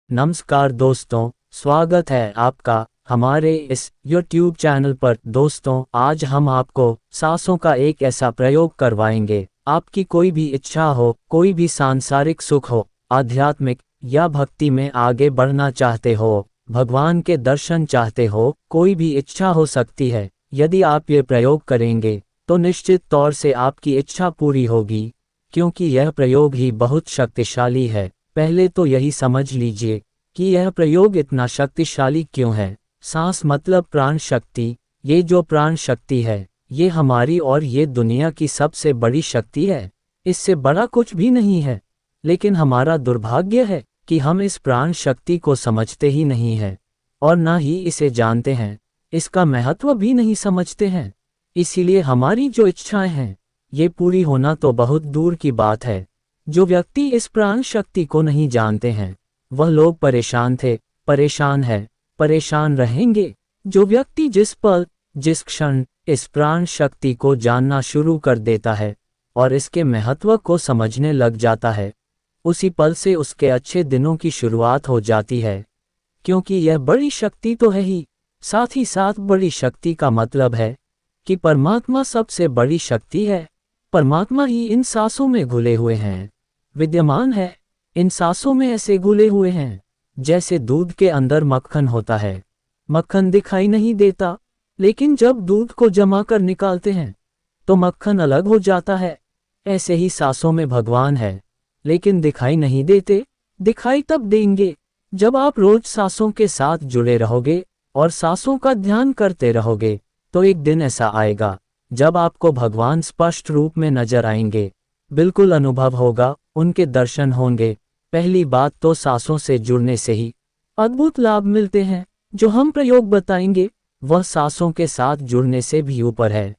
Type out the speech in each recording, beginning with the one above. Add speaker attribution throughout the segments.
Speaker 1: नमस्कार दोस्तों, स्वागत है आपका हमारे इस YouTube चैनल पर। दोस्तों, आज हम आपको सांसों का एक ऐसा प्रयोग करवाएंगे। आपकी कोई भी इच्छा हो, कोई भी सांसारिक सुख हो, आध्यात्मिक या भक्ति में आगे बढ़ना चाहते हो, भगवान के दर्शन चाहते हो, कोई भी इच्छा हो सकती है। यदि आप ये प्रयोग करेंगे तो निश्चित तौर से आपकी इच्छा पूरी होगी, क्योंकि यह प्रयोग ही बहुत शक्तिशाली है। पहले तो यही समझ लीजिए कि यह प्रयोग इतना शक्तिशाली क्यों है। सांस मतलब प्राण शक्ति। ये जो प्राण शक्ति है, ये हमारी और ये दुनिया की सबसे बड़ी शक्ति है। इससे बड़ा कुछ भी नहीं है। लेकिन हमारा दुर्भाग्य है कि हम इस प्राण शक्ति को समझते ही नहीं हैं और ना ही इसे जानते हैं, इसका महत्व भी नहीं समझते हैं। इसीलिए हमारी जो इच्छाएं हैं, ये पूरी होना तो बहुत दूर की बात है। जो व्यक्ति इस प्राण शक्ति को नहीं जानते हैं, वह लोग परेशान थे, परेशान है, परेशान रहेंगे। जो व्यक्ति जिस पल, जिस क्षण इस प्राण शक्ति को जानना शुरू कर देता है और इसके महत्व को समझने लग जाता है, उसी पल से उसके अच्छे दिनों की शुरुआत हो जाती है। क्योंकि यह बड़ी शक्ति तो है ही, साथ ही साथ बड़ी शक्ति का मतलब है कि परमात्मा सबसे बड़ी शक्ति है। परमात्मा ही इन सांसों में घुले हुए हैं, विद्यमान है। इन सांसों में ऐसे घुले हुए हैं जैसे दूध के अंदर मक्खन होता है। मक्खन दिखाई नहीं देता, लेकिन जब दूध को जमा कर निकालते हैं तो मक्खन अलग हो जाता है। ऐसे ही सांसों में भगवान है, लेकिन दिखाई नहीं देते। दिखाई तब देंगे जब आप रोज सांसों के साथ जुड़े रहोगे और सांसों का ध्यान करते रहोगे। तो एक दिन ऐसा आएगा जब आपको भगवान स्पष्ट रूप में नजर आएंगे, बिल्कुल अनुभव होगा, उनके दर्शन होंगे। पहली बात तो सांसों से जुड़ने से ही अद्भुत लाभ मिलते हैं। जो हम प्रयोग बताएंगे वह सांसों के साथ जुड़ने से भी ऊपर है।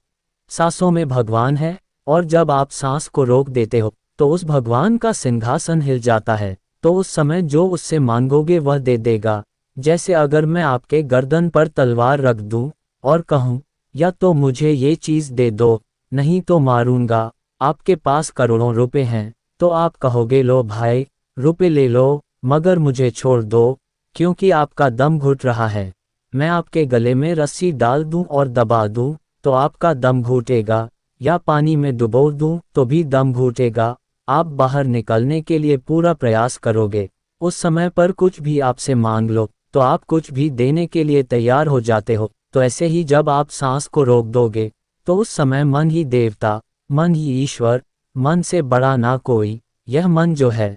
Speaker 1: सांसों में भगवान है और जब आप सांस को रोक देते हो तो उस भगवान का सिंहासन हिल जाता है। तो उस समय जो उससे मांगोगे वह दे देगा। जैसे अगर मैं आपके गर्दन पर तलवार रख दूं और कहूं, या तो मुझे ये चीज दे दो, नहीं तो मारूंगा। आपके पास करोड़ों रुपए हैं तो आप कहोगे लो भाई, रुपए ले लो, मगर मुझे छोड़ दो, क्योंकि आपका दम घुट रहा है। मैं आपके गले में रस्सी डाल दूं और दबा दूं तो आपका दम घुटेगा, या पानी में डुबो दूं तो भी दम घुटेगा। आप बाहर निकलने के लिए पूरा प्रयास करोगे। उस समय पर कुछ भी आपसे मांग लो तो आप कुछ भी देने के लिए तैयार हो जाते हो। तो ऐसे ही जब आप सांस को रोक दोगे तो उस समय मन ही देवता, मन ही ईश्वर, मन से बड़ा ना कोई। यह मन जो है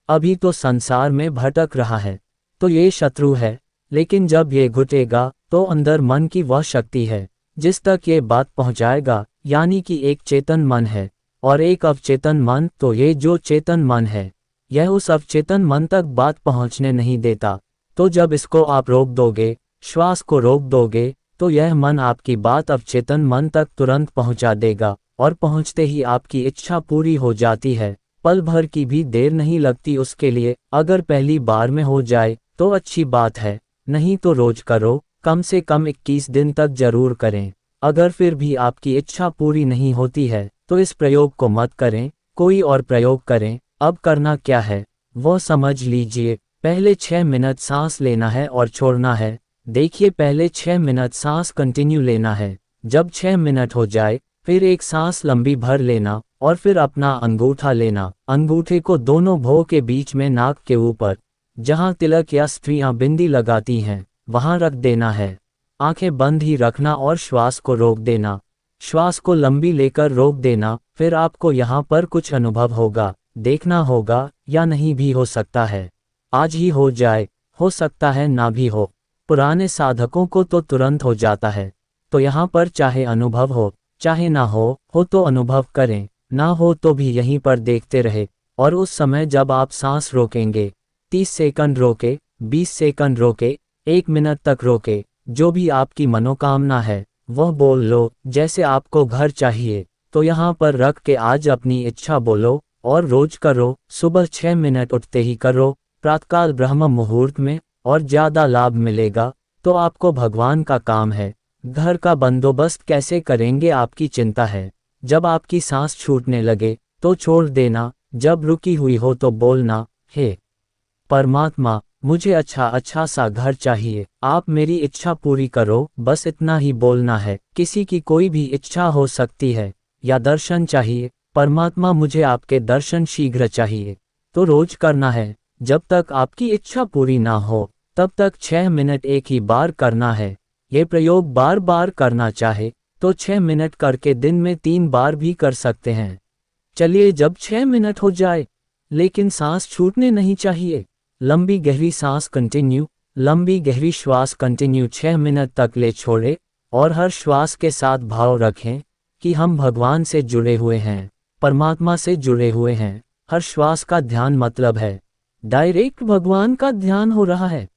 Speaker 1: अभी तो संसार में भटक रहा है, तो ये शत्रु है। लेकिन जब ये घुटेगा तो अंदर मन की वह शक्ति है जिस तक ये बात पहुंचाएगा, यानी कि एक चेतन मन है और एक अवचेतन मन। तो ये जो चेतन मन है, यह उस अवचेतन मन तक बात पहुंचने नहीं देता। तो जब इसको आप रोक दोगे, श्वास को रोक दोगे, तो यह मन आपकी बात अवचेतन मन तक तुरंत पहुंचा देगा और पहुंचते ही आपकी इच्छा पूरी हो जाती है। पल भर की भी देर नहीं लगती उसके लिए। अगर पहली बार में हो जाए तो अच्छी बात है, नहीं तो रोज करो, कम से कम 21 दिन तक जरूर करें। अगर फिर भी आपकी इच्छा पूरी नहीं होती है तो इस प्रयोग को मत करें, कोई और प्रयोग करें। अब करना क्या है वो समझ लीजिए। पहले 6 मिनट सांस लेना है और छोड़ना है। देखिए, पहले 6 मिनट सांस कंटिन्यू लेना है। जब 6 मिनट हो जाए फिर एक सांस लंबी भर लेना और फिर अपना अंगूठा लेना। अंगूठे को दोनों भौं के बीच में नाक के ऊपर, जहां तिलक या स्त्रियां बिंदी लगाती हैं, वहां रख देना है। आंखें बंद ही रखना और श्वास को रोक देना। श्वास को लंबी लेकर रोक देना। फिर आपको यहाँ पर कुछ अनुभव होगा, देखना होगा, या नहीं भी हो सकता है आज ही हो जाए, हो सकता है ना भी हो। पुराने साधकों को तो तुरंत हो जाता है। तो यहाँ पर चाहे अनुभव हो चाहे ना हो तो अनुभव करें, ना हो तो भी यहीं पर देखते रहे। और उस समय जब आप सांस रोकेंगे, 30 सेकंड रोके, 20 सेकंड रोके, 1 मिनट तक रोके, जो भी आपकी मनोकामना है वह बोल लो। जैसे आपको घर चाहिए तो यहाँ पर रख के आज अपनी इच्छा बोलो और रोज करो। सुबह 6 मिनट उठते ही करो, प्रातःकाल ब्रह्म मुहूर्त में, और ज़्यादा लाभ मिलेगा। तो आपको भगवान का काम है। घर का बंदोबस्त कैसे करेंगे आपकी चिंता है। जब आपकी सांस छूटने लगे तो छोड़ देना, जब रुकी हुई हो तो बोलना, हे परमात्मा, मुझे अच्छा सा घर चाहिए, आप मेरी इच्छा पूरी करो, बस इतना ही बोलना है। किसी की कोई भी इच्छा हो सकती है, या दर्शन चाहिए, परमात्मा मुझे आपके दर्शन शीघ्र चाहिए, तो रोज करना है। जब तक आपकी इच्छा पूरी ना हो, तब तक 6 मिनट एक ही बार करना है। ये प्रयोग बार बार करना चाहे, तो 6 मिनट करके दिन में 3 बार भी कर सकते हैं। चलिए जब 6 मिनट हो जाए, लेकिन सांस छूटने नहीं चाहिए। लंबी गहरी सांस कंटिन्यू, लंबी गहरी श्वास कंटिन्यू 6 मिनट तक ले छोड़े, और हर श्वास के साथ भाव रखें कि हम भगवान से जुड़े हुए हैं, परमात्मा से जुड़े हुए हैं। हर श्वास का ध्यान मतलब है डायरेक्ट भगवान का ध्यान हो रहा है,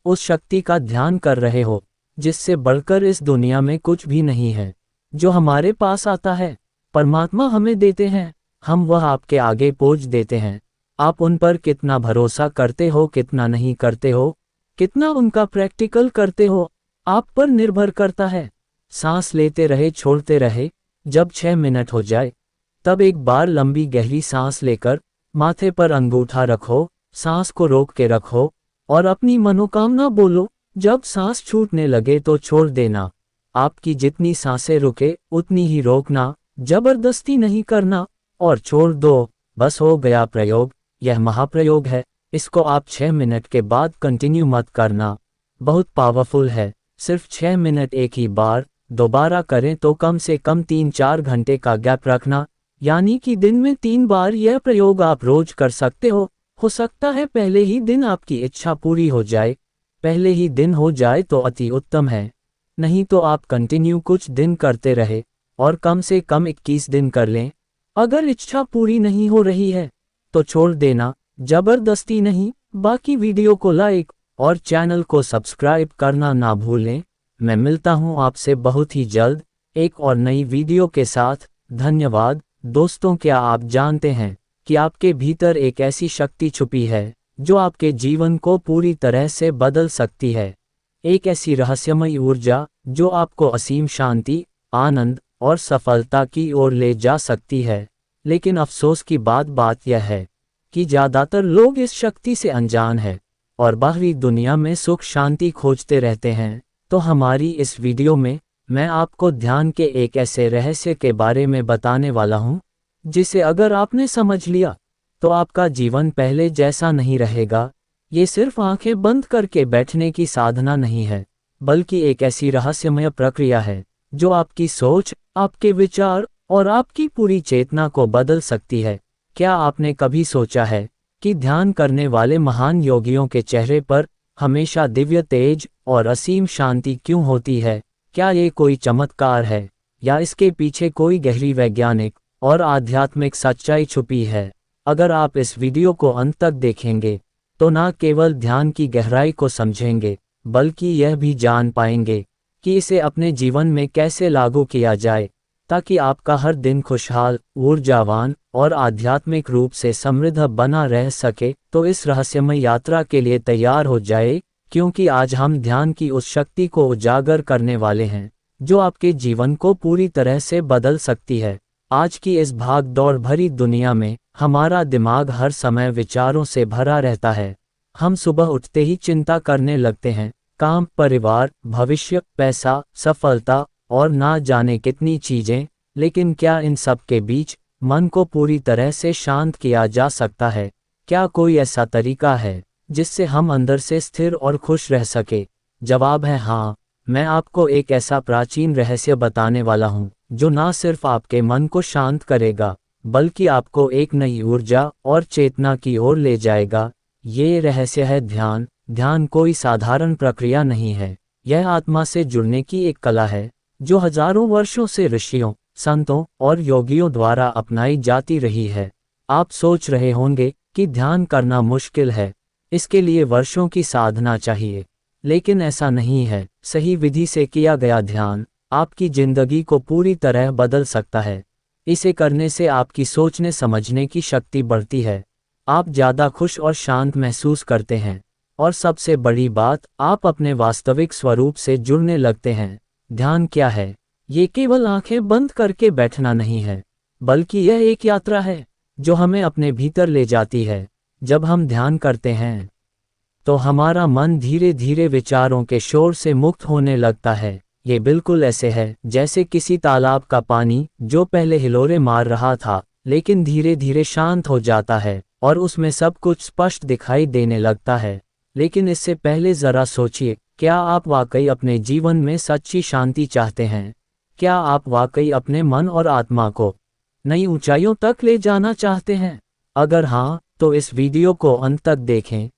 Speaker 1: उस शक्ति का ध्यान कर रहे हो जिससे बढ़कर इस दुनिया में कुछ भी नहीं है। जो हमारे पास आता है, परमात्मा हमें देते हैं, हम वह आपके आगे पहुंच देते हैं। आप उन पर कितना भरोसा करते हो, कितना नहीं करते हो, कितना उनका प्रैक्टिकल करते हो, आप पर निर्भर करता है। सांस लेते रहे, छोड़ते रहे। जब 6 मिनट हो जाए, तब एक बार लंबी गहरी सांस लेकर माथे पर अंगूठा रखो, सांस को रोक के रखो और अपनी मनोकामना बोलो। जब सांस छूटने लगे तो छोड़ देना। आपकी जितनी सांसें रुके उतनी ही रोकना, जबरदस्ती नहीं करना, और छोड़ दो। बस हो गया प्रयोग। यह महाप्रयोग है, इसको आप 6 मिनट के बाद कंटिन्यू मत करना। बहुत पावरफुल है। सिर्फ 6 मिनट एक ही बार, दोबारा करें तो कम से कम 3-4 घंटे का गैप रखना, यानी कि दिन में 3 बार यह प्रयोग आप रोज कर सकते हो। सकता है पहले ही दिन आपकी इच्छा पूरी हो जाए। पहले ही दिन हो जाए तो अति उत्तम है, नहीं तो आप कंटिन्यू कुछ दिन करते रहे और कम से कम 21 दिन कर लें। अगर इच्छा पूरी नहीं हो रही है तो छोड़ देना, जबरदस्ती नहीं। बाकी वीडियो को लाइक और चैनल को सब्सक्राइब करना ना भूलें। मैं मिलता हूं आपसे बहुत ही जल्द एक और नई वीडियो के साथ। धन्यवाद दोस्तों। क्या आप जानते हैं कि आपके भीतर एक ऐसी शक्ति छुपी है जो आपके जीवन को पूरी तरह से बदल सकती है। एक ऐसी रहस्यमयी ऊर्जा जो आपको असीम शांति, आनंद और सफलता की ओर ले जा सकती है। लेकिन अफसोस की बात यह है कि ज़्यादातर लोग इस शक्ति से अनजान हैं और बाहरी दुनिया में सुख शांति खोजते रहते हैं। तो हमारी इस वीडियो में मैं आपको ध्यान के एक ऐसे रहस्य के बारे में बताने वाला हूँ जिसे अगर आपने समझ लिया तो आपका जीवन पहले जैसा नहीं रहेगा। ये सिर्फ आंखें बंद करके बैठने की साधना नहीं है, बल्कि एक ऐसी रहस्यमय प्रक्रिया है जो आपकी सोच, आपके विचार और आपकी पूरी चेतना को बदल सकती है। क्या आपने कभी सोचा है कि ध्यान करने वाले महान योगियों के चेहरे पर हमेशा दिव्य तेज और असीम शांति क्यों होती है? क्या ये कोई चमत्कार है या इसके पीछे कोई गहरी वैज्ञानिक और आध्यात्मिक सच्चाई छुपी है? अगर आप इस वीडियो को अंत तक देखेंगे तो न केवल ध्यान की गहराई को समझेंगे, बल्कि यह भी जान पाएंगे कि इसे अपने जीवन में कैसे लागू किया जाए ताकि आपका हर दिन खुशहाल, ऊर्जावान और आध्यात्मिक रूप से समृद्ध बना रह सके। तो इस रहस्यमय यात्रा के लिए तैयार हो जाए, क्योंकि आज हम ध्यान की उस शक्ति को उजागर करने वाले हैं जो आपके जीवन को पूरी तरह से बदल सकती है। आज की इस भाग दौड़ भरी दुनिया में हमारा दिमाग हर समय विचारों से भरा रहता है। हम सुबह उठते ही चिंता करने लगते हैं, काम, परिवार, भविष्य, पैसा, सफलता और ना जाने कितनी चीजें। लेकिन क्या इन सब के बीच मन को पूरी तरह से शांत किया जा सकता है? क्या कोई ऐसा तरीका है जिससे हम अंदर से स्थिर और खुश रह सके? जवाब है हाँ। मैं आपको एक ऐसा प्राचीन रहस्य बताने वाला हूँ जो ना सिर्फ आपके मन को शांत करेगा, बल्कि आपको एक नई ऊर्जा और चेतना की ओर ले जाएगा। ये रहस्य है ध्यान। ध्यान कोई साधारण प्रक्रिया नहीं है, यह आत्मा से जुड़ने की एक कला है जो हजारों वर्षों से ऋषियों, संतों और योगियों द्वारा अपनाई जाती रही है। आप सोच रहे होंगे कि ध्यान करना मुश्किल है, इसके लिए वर्षों की साधना चाहिए, लेकिन ऐसा नहीं है। सही विधि से किया गया ध्यान आपकी जिंदगी को पूरी तरह बदल सकता है। इसे करने से आपकी सोचने समझने की शक्ति बढ़ती है, आप ज़्यादा खुश और शांत महसूस करते हैं, और सबसे बड़ी बात, आप अपने वास्तविक स्वरूप से जुड़ने लगते हैं। ध्यान क्या है? ये केवल आंखें बंद करके बैठना नहीं है, बल्कि यह एक यात्रा है जो हमें अपने भीतर ले जाती है। जब हम ध्यान करते हैं तो हमारा मन धीरे धीरे विचारों के शोर से मुक्त होने लगता है। ये बिल्कुल ऐसे है जैसे किसी तालाब का पानी जो पहले हिलोरे मार रहा था, लेकिन धीरे धीरे शांत हो जाता है और उसमें सब कुछ स्पष्ट दिखाई देने लगता है। लेकिन इससे पहले ज़रा सोचिए, क्या आप वाकई अपने जीवन में सच्ची शांति चाहते हैं? क्या आप वाकई अपने मन और आत्मा को नई ऊंचाइयों तक ले जाना चाहते हैं? अगर हाँ, तो इस वीडियो को अंत तक देखें,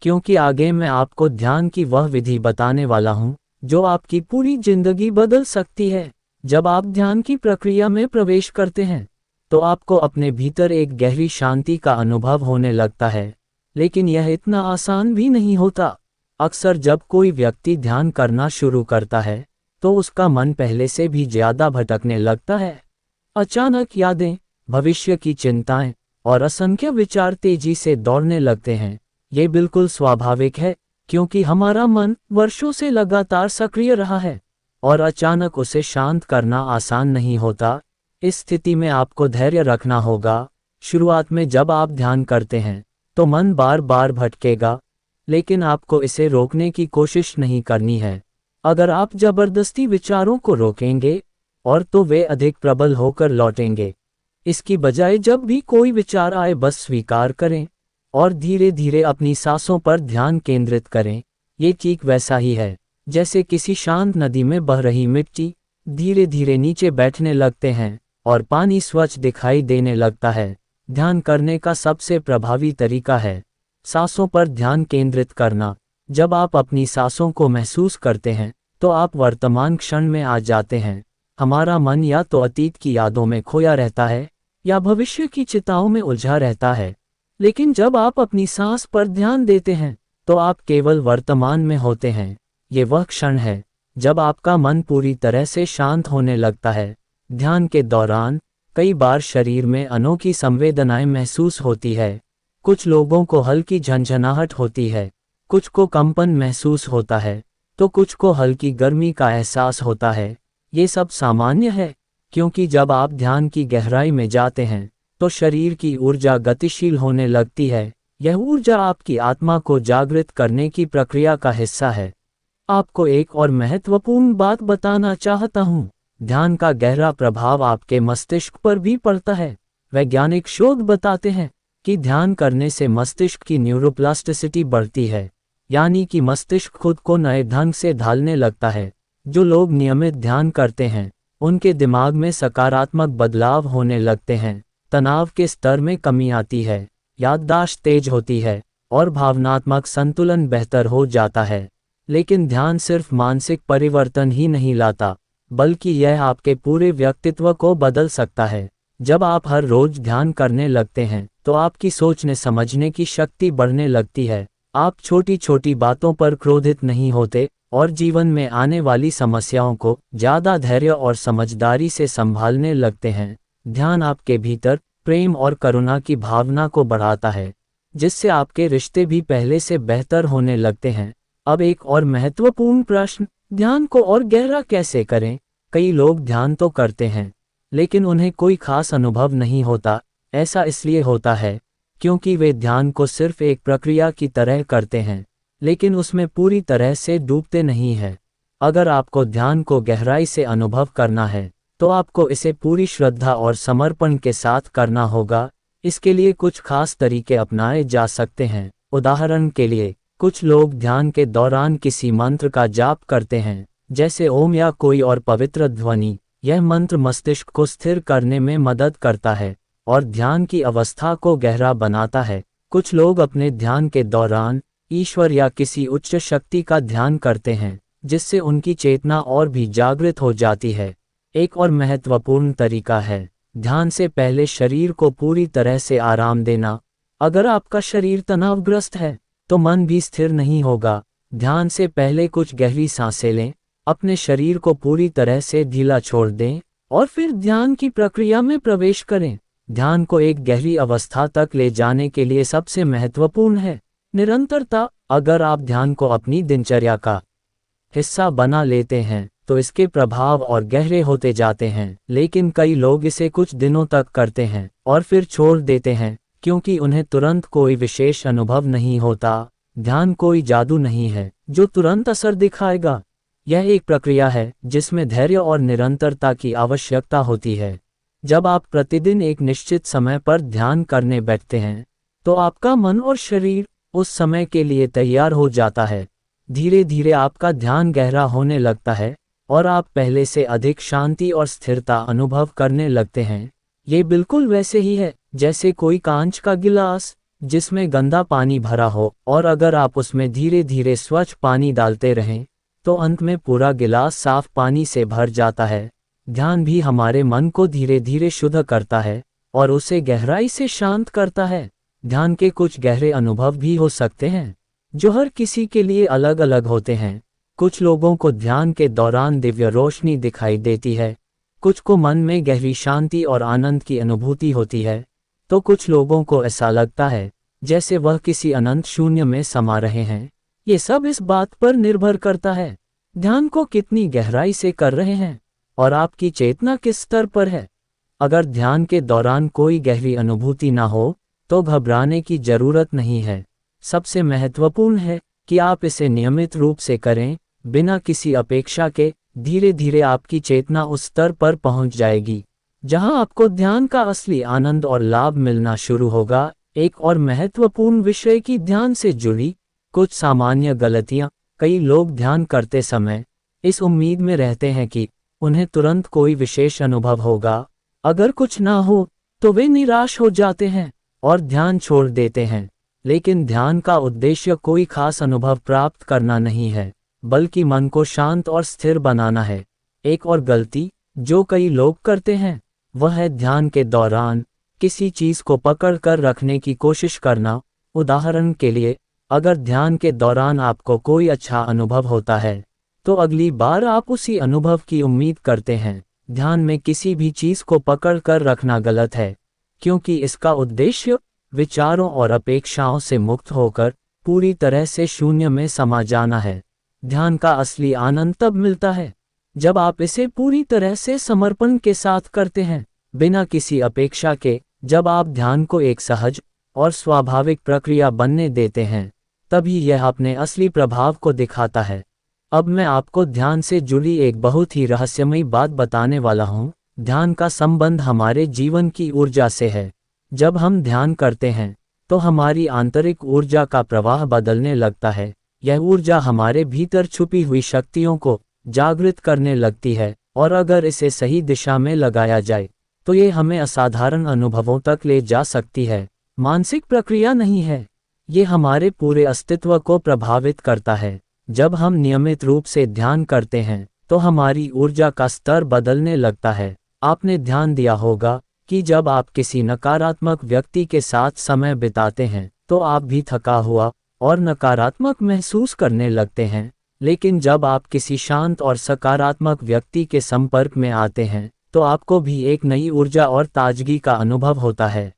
Speaker 1: क्योंकि आगे मैं आपको ध्यान की वह विधि बताने वाला हूँ जो आपकी पूरी जिंदगी बदल सकती है। जब आप ध्यान की प्रक्रिया में प्रवेश करते हैं तो आपको अपने भीतर एक गहरी शांति का अनुभव होने लगता है, लेकिन यह इतना आसान भी नहीं होता। अक्सर जब कोई व्यक्ति ध्यान करना शुरू करता है तो उसका मन पहले से भी ज्यादा भटकने लगता है। अचानक यादें, भविष्य की चिंताएं और असंख्य विचार तेजी से दौड़ने लगते हैं। ये बिल्कुल स्वाभाविक है, क्योंकि हमारा मन वर्षों से लगातार सक्रिय रहा है और अचानक उसे शांत करना आसान नहीं होता। इस स्थिति में आपको धैर्य रखना होगा। शुरुआत में जब आप ध्यान करते हैं तो मन बार बार भटकेगा, लेकिन आपको इसे रोकने की कोशिश नहीं करनी है। अगर आप जबरदस्ती विचारों को रोकेंगे और तो वे अधिक प्रबल होकर लौटेंगे। इसकी बजाय जब भी कोई विचार आए बस स्वीकार करें और धीरे धीरे अपनी सांसों पर ध्यान केंद्रित करें। ये ठीक वैसा ही है जैसे किसी शांत नदी में बह रही मिट्टी धीरे धीरे नीचे बैठने लगते हैं और पानी स्वच्छ दिखाई देने लगता है। ध्यान करने का सबसे प्रभावी तरीका है सांसों पर ध्यान केंद्रित करना। जब आप अपनी सांसों को महसूस करते हैं तो आप वर्तमान क्षण में आ जाते हैं। हमारा मन या तो अतीत की यादों में खोया रहता है या भविष्य की चिंताओं में उलझा रहता है, लेकिन जब आप अपनी सांस पर ध्यान देते हैं तो आप केवल वर्तमान में होते हैं। ये वह क्षण है जब आपका मन पूरी तरह से शांत होने लगता है। ध्यान के दौरान कई बार शरीर में अनोखी संवेदनाएं महसूस होती है। कुछ लोगों को हल्की झंझनाहट होती है, कुछ को कंपन महसूस होता है, तो कुछ को हल्की गर्मी का एहसास होता है। ये सब सामान्य है, क्योंकि जब आप ध्यान की गहराई में जाते हैं तो शरीर की ऊर्जा गतिशील होने लगती है। यह ऊर्जा आपकी आत्मा को जागृत करने की प्रक्रिया का हिस्सा है। आपको एक और महत्वपूर्ण बात बताना चाहता हूँ। ध्यान का गहरा प्रभाव आपके मस्तिष्क पर भी पड़ता है। वैज्ञानिक शोध बताते हैं कि ध्यान करने से मस्तिष्क की न्यूरोप्लास्टिसिटी बढ़ती है, यानी कि मस्तिष्क खुद को नए ढंग से ढालने लगता है। जो लोग नियमित ध्यान करते हैं उनके दिमाग में सकारात्मक बदलाव होने लगते हैं। तनाव के स्तर में कमी आती है, याददाश्त तेज होती है और भावनात्मक संतुलन बेहतर हो जाता है। लेकिन ध्यान सिर्फ मानसिक परिवर्तन ही नहीं लाता, बल्कि यह आपके पूरे व्यक्तित्व को बदल सकता है। जब आप हर रोज ध्यान करने लगते हैं तो आपकी सोचने समझने की शक्ति बढ़ने लगती है। आप छोटी छोटी बातों पर क्रोधित नहीं होते और जीवन में आने वाली समस्याओं को ज़्यादा धैर्य और समझदारी से संभालने लगते हैं। ध्यान आपके भीतर प्रेम और करुणा की भावना को बढ़ाता है, जिससे आपके रिश्ते भी पहले से बेहतर होने लगते हैं। अब एक और महत्वपूर्ण प्रश्न, ध्यान को और गहरा कैसे करें? कई लोग ध्यान तो करते हैं, लेकिन उन्हें कोई खास अनुभव नहीं होता। ऐसा इसलिए होता है क्योंकि वे ध्यान को सिर्फ एक प्रक्रिया की तरह करते हैं, लेकिन उसमें पूरी तरह से डूबते नहीं हैं। अगर आपको ध्यान को गहराई से अनुभव करना है तो आपको इसे पूरी श्रद्धा और समर्पण के साथ करना होगा। इसके लिए कुछ खास तरीके अपनाए जा सकते हैं। उदाहरण के लिए, कुछ लोग ध्यान के दौरान किसी मंत्र का जाप करते हैं, जैसे ओम या कोई और पवित्र ध्वनि। यह मंत्र मस्तिष्क को स्थिर करने में मदद करता है और ध्यान की अवस्था को गहरा बनाता है। कुछ लोग अपने ध्यान के दौरान ईश्वर या किसी उच्च शक्ति का ध्यान करते हैं, जिससे उनकी चेतना और भी जागृत हो जाती है। एक और महत्वपूर्ण तरीका है ध्यान से पहले शरीर को पूरी तरह से आराम देना। अगर आपका शरीर तनावग्रस्त है तो मन भी स्थिर नहीं होगा। ध्यान से पहले कुछ गहरी सांसें लें, अपने शरीर को पूरी तरह से ढीला छोड़ दें और फिर ध्यान की प्रक्रिया में प्रवेश करें। ध्यान को एक गहरी अवस्था तक ले जाने के लिए सबसे महत्वपूर्ण है निरंतरता। अगर आप ध्यान को अपनी दिनचर्या का हिस्सा बना लेते हैं तो इसके प्रभाव और गहरे होते जाते हैं, लेकिन कई लोग इसे कुछ दिनों तक करते हैं और फिर छोड़ देते हैं क्योंकि उन्हें तुरंत कोई विशेष अनुभव नहीं होता। ध्यान कोई जादू नहीं है जो तुरंत असर दिखाएगा। यह एक प्रक्रिया है जिसमें धैर्य और निरंतरता की आवश्यकता होती है। जब आप प्रतिदिन एक निश्चित समय पर ध्यान करने बैठते हैं, तो आपका मन और शरीर उस समय के लिए तैयार हो जाता है। धीरे धीरे आपका ध्यान गहरा होने लगता है और आप पहले से अधिक शांति और स्थिरता अनुभव करने लगते हैं। ये बिल्कुल वैसे ही है जैसे कोई कांच का गिलास जिसमें गंदा पानी भरा हो, और अगर आप उसमें धीरे धीरे स्वच्छ पानी डालते रहें तो अंत में पूरा गिलास साफ पानी से भर जाता है। ध्यान भी हमारे मन को धीरे धीरे शुद्ध करता है और उसे गहराई से शांत करता है। ध्यान के कुछ गहरे अनुभव भी हो सकते हैं जो हर किसी के लिए अलग अलग होते हैं। कुछ लोगों को ध्यान के दौरान दिव्य रोशनी दिखाई देती है, कुछ को मन में गहरी शांति और आनंद की अनुभूति होती है, तो कुछ लोगों को ऐसा लगता है जैसे वह किसी अनंत शून्य में समा रहे हैं। ये सब इस बात पर निर्भर करता है ध्यान को कितनी गहराई से कर रहे हैं और आपकी चेतना किस स्तर पर है। अगर ध्यान के दौरान कोई गहरी अनुभूति ना हो तो घबराने की जरूरत नहीं है। सबसे महत्वपूर्ण है कि आप इसे नियमित रूप से करें, बिना किसी अपेक्षा के। धीरे धीरे आपकी चेतना उस स्तर पर पहुंच जाएगी जहां आपको ध्यान का असली आनंद और लाभ मिलना शुरू होगा। एक और महत्वपूर्ण विषय की ध्यान से जुड़ी कुछ सामान्य गलतियां। कई लोग ध्यान करते समय इस उम्मीद में रहते हैं कि उन्हें तुरंत कोई विशेष अनुभव होगा। अगर कुछ ना हो तो वे निराश हो जाते हैं और ध्यान छोड़ देते हैं। लेकिन ध्यान का उद्देश्य कोई खास अनुभव प्राप्त करना नहीं है, बल्कि मन को शांत और स्थिर बनाना है। एक और गलती जो कई लोग करते हैं वह है ध्यान के दौरान किसी चीज को पकड़ कर रखने की कोशिश करना। उदाहरण के लिए, अगर ध्यान के दौरान आपको कोई अच्छा अनुभव होता है तो अगली बार आप उसी अनुभव की उम्मीद करते हैं। ध्यान में किसी भी चीज को पकड़ कर रखना गलत है, क्योंकि इसका उद्देश्य विचारों और अपेक्षाओं से मुक्त होकर पूरी तरह से शून्य में समा जाना है। ध्यान का असली आनंद तब मिलता है जब आप इसे पूरी तरह से समर्पण के साथ करते हैं, बिना किसी अपेक्षा के। जब आप ध्यान को एक सहज और स्वाभाविक प्रक्रिया बनने देते हैं, तभी यह अपने असली प्रभाव को दिखाता है। अब मैं आपको ध्यान से जुड़ी एक बहुत ही रहस्यमयी बात बताने वाला हूँ। ध्यान का संबंध हमारे जीवन की ऊर्जा से है। जब हम ध्यान करते हैं तो हमारी आंतरिक ऊर्जा का प्रवाह बदलने लगता है। यह ऊर्जा हमारे भीतर छुपी हुई शक्तियों को जागृत करने लगती है, और अगर इसे सही दिशा में लगाया जाए तो ये हमें असाधारण अनुभवों तक ले जा सकती है। मानसिक प्रक्रिया नहीं है, ये हमारे पूरे अस्तित्व को प्रभावित करता है। जब हम नियमित रूप से ध्यान करते हैं तो हमारी ऊर्जा का स्तर बदलने लगता है। आपने ध्यान दिया होगा कि जब आप किसी नकारात्मक व्यक्ति के साथ समय बिताते हैं तो आप भी थका हुआ और नकारात्मक महसूस करने लगते हैं। लेकिन जब आप किसी शांत और सकारात्मक व्यक्ति के संपर्क में आते हैं तो आपको भी एक नई ऊर्जा और ताजगी का अनुभव होता है।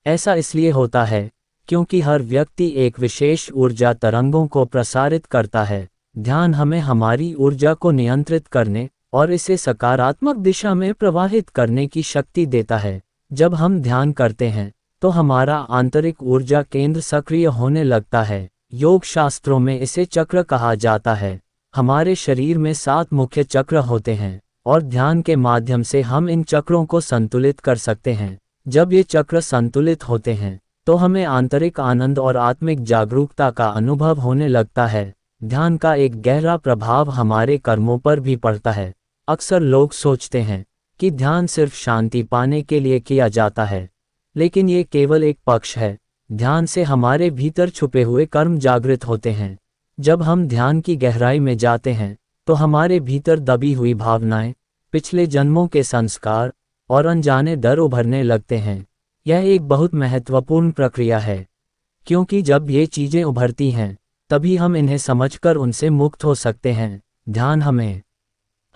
Speaker 1: ऐसा इसलिए होता है क्योंकि हर व्यक्ति एक विशेष ऊर्जा तरंगों को प्रसारित करता है। ध्यान हमें हमारी ऊर्जा को नियंत्रित करने और इसे सकारात्मक दिशा में प्रवाहित करने की शक्ति देता है। जब हम ध्यान करते हैं तो हमारा आंतरिक ऊर्जा केंद्र सक्रिय होने लगता है। योग शास्त्रों में इसे चक्र कहा जाता है। हमारे शरीर में 7 मुख्य चक्र होते हैं और ध्यान के माध्यम से हम इन चक्रों को संतुलित कर सकते हैं। जब ये चक्र संतुलित होते हैं तो हमें आंतरिक आनंद और आत्मिक जागरूकता का अनुभव होने लगता है। ध्यान का एक गहरा प्रभाव हमारे कर्मों पर भी पड़ता है। अक्सर लोग सोचते हैं कि ध्यान सिर्फ शांति पाने के लिए किया जाता है, लेकिन ये केवल एक पक्ष है। ध्यान से हमारे भीतर छुपे हुए कर्म जागृत होते हैं। जब हम ध्यान की गहराई में जाते हैं तो हमारे भीतर दबी हुई भावनाएं, पिछले जन्मों के संस्कार और अनजाने डर उभरने लगते हैं। यह एक बहुत महत्वपूर्ण प्रक्रिया है, क्योंकि जब ये चीजें उभरती हैं तभी हम इन्हें समझकर उनसे मुक्त हो सकते हैं। ध्यान हमें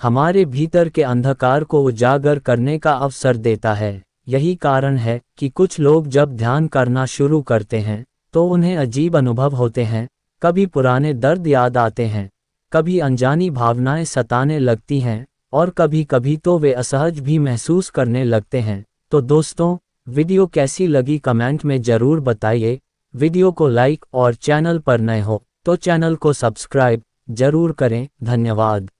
Speaker 1: हमारे भीतर के अंधकार को उजागर करने का अवसर देता है। यही कारण है कि कुछ लोग जब ध्यान करना शुरू करते हैं तो उन्हें अजीब अनुभव होते हैं। कभी पुराने दर्द याद आते हैं, कभी अनजानी भावनाएं सताने लगती हैं, और कभी कभी तो वे असहज भी महसूस करने लगते हैं। तो दोस्तों, वीडियो कैसी लगी कमेंट में ज़रूर बताइए। वीडियो को लाइक और चैनल पर नए हो तो चैनल को सब्सक्राइब जरूर करें। धन्यवाद।